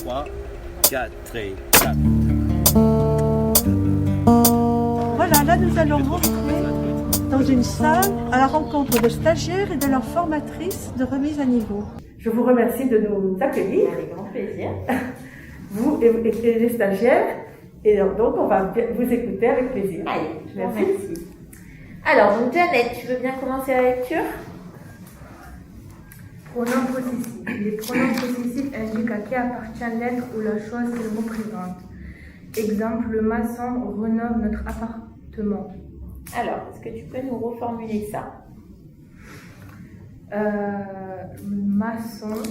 3, 4 et 4. Voilà, là nous allons rentrer dans une salle à la rencontre de stagiaires et de leurs formatrices de remise à niveau. Je vous remercie de nous accueillir. Avec grand plaisir. Vous et les stagiaires. Et donc on va vous écouter avec plaisir. Allez, Merci. merci. Alors, donc Janet, tu veux bien commencer la lecture? Pronom possessif. Les pronoms possessifs indiquent à qui appartient l'être ou la chose qu'ils représentent. Exemple, le maçon rénove notre appartement. Alors, est-ce que tu peux nous reformuler ça? Le maçon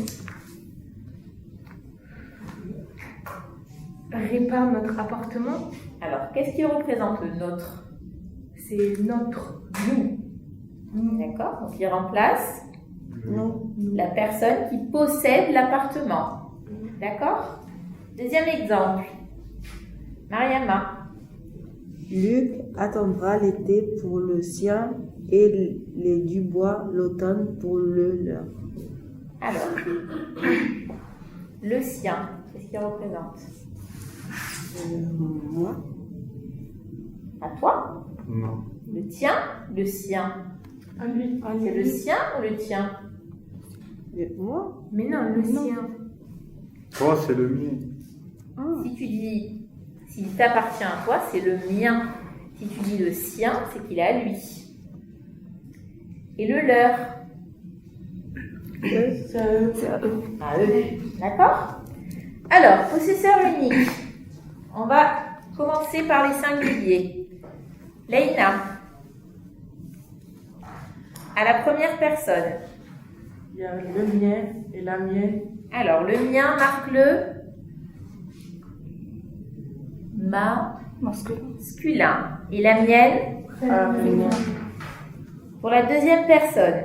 répare notre appartement. Alors, qu'est-ce qui représente le nôtre? C'est notre, nous. D'accord? Donc, il remplace Non. la personne qui possède l'appartement. D'accord? Deuxième exemple. Mariama. Luc attendra l'été pour le sien et les Dubois l'automne pour le leur. Alors, le sien, qu'est-ce qu'il représente? Moi, À toi? Non. Le tien? Le sien? À lui. C'est le sien ou le tien? moi, Mais non, le sien. Toi, c'est le mien. Si tu dis, s'il t'appartient à toi, c'est le mien. Si tu dis le sien, c'est qu'il est à lui. Et le leur? C'est à eux. À eux. D'accord? Alors, possesseur unique. On va commencer par les singuliers. Leïna. À la première personne. Il y a le mien et la mienne. Alors, le mien marque le masculin. Et la mienne? Féminin. Pour la deuxième personne.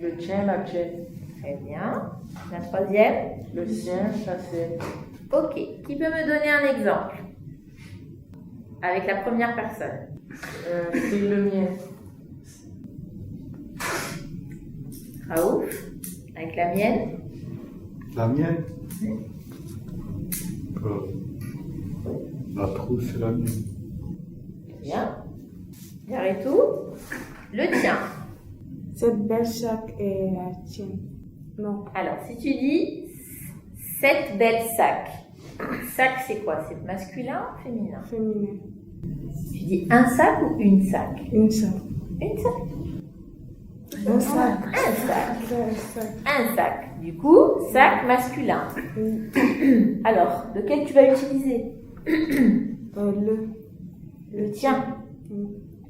Le tien, la tienne. Très bien. La troisième? Le sien, ça c'est. Ok. Qui peut me donner un exemple? Avec la première personne. C'est le mien. Raouf. Avec la mienne? La mienne. La trousse, c'est la mienne. Bien. Garetou. Le tien. cette belle sac est la tienne. Non, Alors, si tu dis cette belle sac. Sac, c'est quoi? C'est masculin ou féminin? féminin. Tu dis un sac ou une sac? Une sac. Une sac. Un sac. Un sac. Un sac. Un sac. Du coup, sac masculin. Alors, lequel tu vas utiliser? Le tien.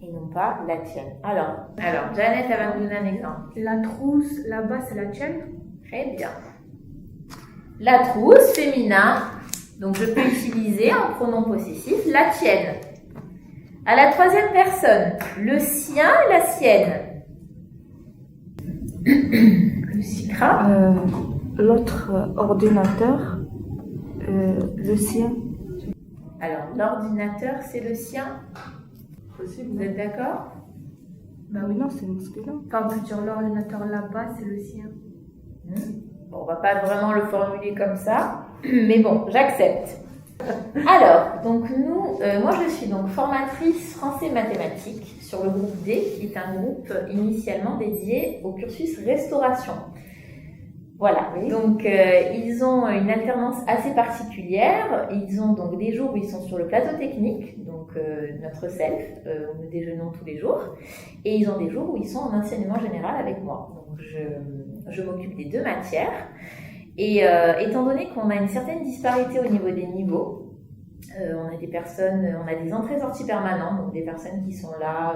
Et non pas la tienne. Alors, Janet, elle va nous donner un exemple. La trousse, là-bas, c'est la tienne. Très bien. La trousse, féminin. Donc, je peux utiliser en pronom possessif la tienne. À la troisième personne, le sien, la sienne. Le Sikra. L'autre ordinateur, le sien. Alors, l'ordinateur, c'est le sien. Vous êtes d'accord? Bah oui, Non, c'est masculin. Enfin, on peut dire l'ordinateur là-bas, c'est le sien. Bon, on va pas vraiment le formuler comme ça, mais bon, j'accepte. Alors, donc moi je suis donc formatrice français-mathématiques sur le groupe D, qui est un groupe initialement dédié au cursus restauration. Voilà, donc ils ont une alternance assez particulière. Ils ont donc des jours où ils sont sur le plateau technique, donc notre self, où nous déjeunons tous les jours, et ils ont des jours où ils sont en enseignement général avec moi. Donc je m'occupe des deux matières, et étant donné qu'on a une certaine disparité au niveau des niveaux, on a des entrées-sorties permanentes, donc des personnes qui sont là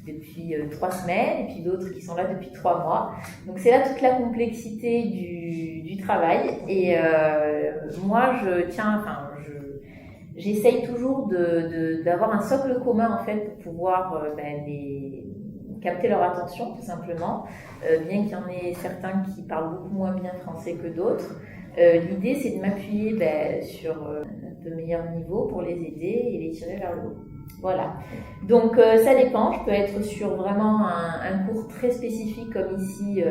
depuis 3 semaines, et puis d'autres qui sont là depuis 3 mois. Donc c'est là toute la complexité du travail. Et moi, j'essaye toujours d'avoir un socle commun en fait pour pouvoir capter leur attention tout simplement, bien qu'il y en ait certains qui parlent beaucoup moins bien français que d'autres. L'idée c'est de m'appuyer sur de meilleurs niveaux pour les aider et les tirer vers le haut. Voilà. Donc ça dépend, je peux être sur vraiment un cours très spécifique comme ici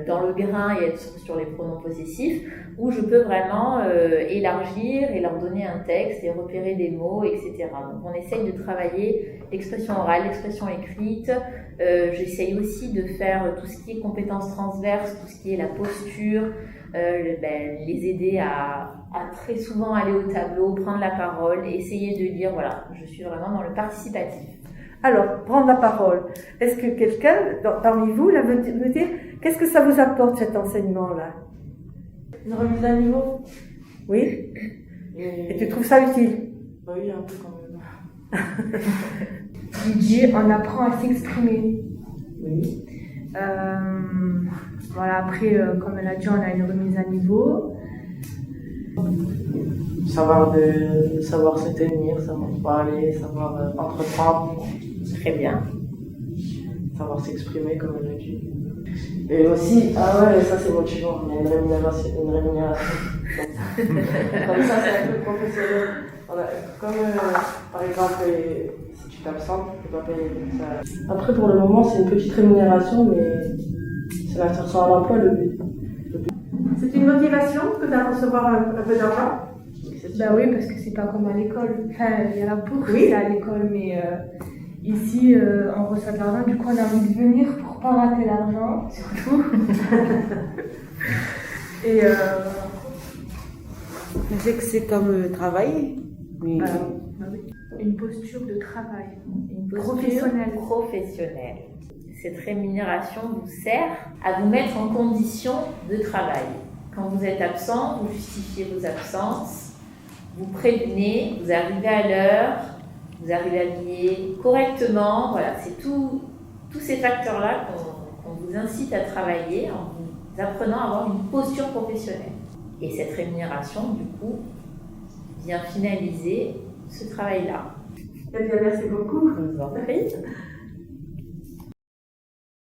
dans le grain et être sur les pronoms possessifs, où je peux vraiment élargir et leur donner un texte et repérer des mots, etc. Donc on essaye de travailler l'expression orale, l'expression écrite. J'essaye aussi de faire tout ce qui est compétences transverses, tout ce qui est la posture, les aider à très souvent aller au tableau, prendre la parole, essayer de dire, voilà, je suis vraiment dans le participatif. Alors, prendre la parole. Est-ce que quelqu'un parmi vous là, veut dire qu'est-ce que ça vous apporte cet enseignement-là? Une remise à niveau. Oui. Et tu trouves ça utile? Oui, un peu quand même. Didier, on apprend à s'exprimer. Oui. Voilà, après, comme elle a dit, on a une remise à niveau. Savoir se tenir, savoir parler, savoir entreprendre. Très bien. Savoir s'exprimer, comme elle a dit. Et aussi, ah ouais, ça c'est motivant, il y a une rémunération. Comme ça, c'est un peu professionnel. Voilà. Comme par exemple, si tu t'absentes, tu dois payer. Ça. Après, pour le moment, c'est une petite rémunération, mais c'est l'insertion à l'emploi le but. C'est une motivation que de recevoir un peu d'argent? Bah oui, parce que c'est pas comme à l'école. Enfin, il y a la bourse Oui. à l'école, mais ici, on reçoit de l'argent, du coup, on a envie de venir pour pas rater l'argent, surtout. Et Je sais que c'est comme travailler, mais une posture de travail. Une posture Professionnelle. professionnelle. Cette rémunération vous sert à vous mettre en condition de travail. Quand vous êtes absent, vous justifiez vos absences, vous prévenez, vous arrivez à l'heure, vous arrivez habillé correctement. Voilà, c'est tous ces facteurs-là qu'on vous incite à travailler en vous apprenant à avoir une posture professionnelle. Et cette rémunération, du coup, vient finaliser ce travail-là. Eh bien, merci beaucoup. Je vous en prie.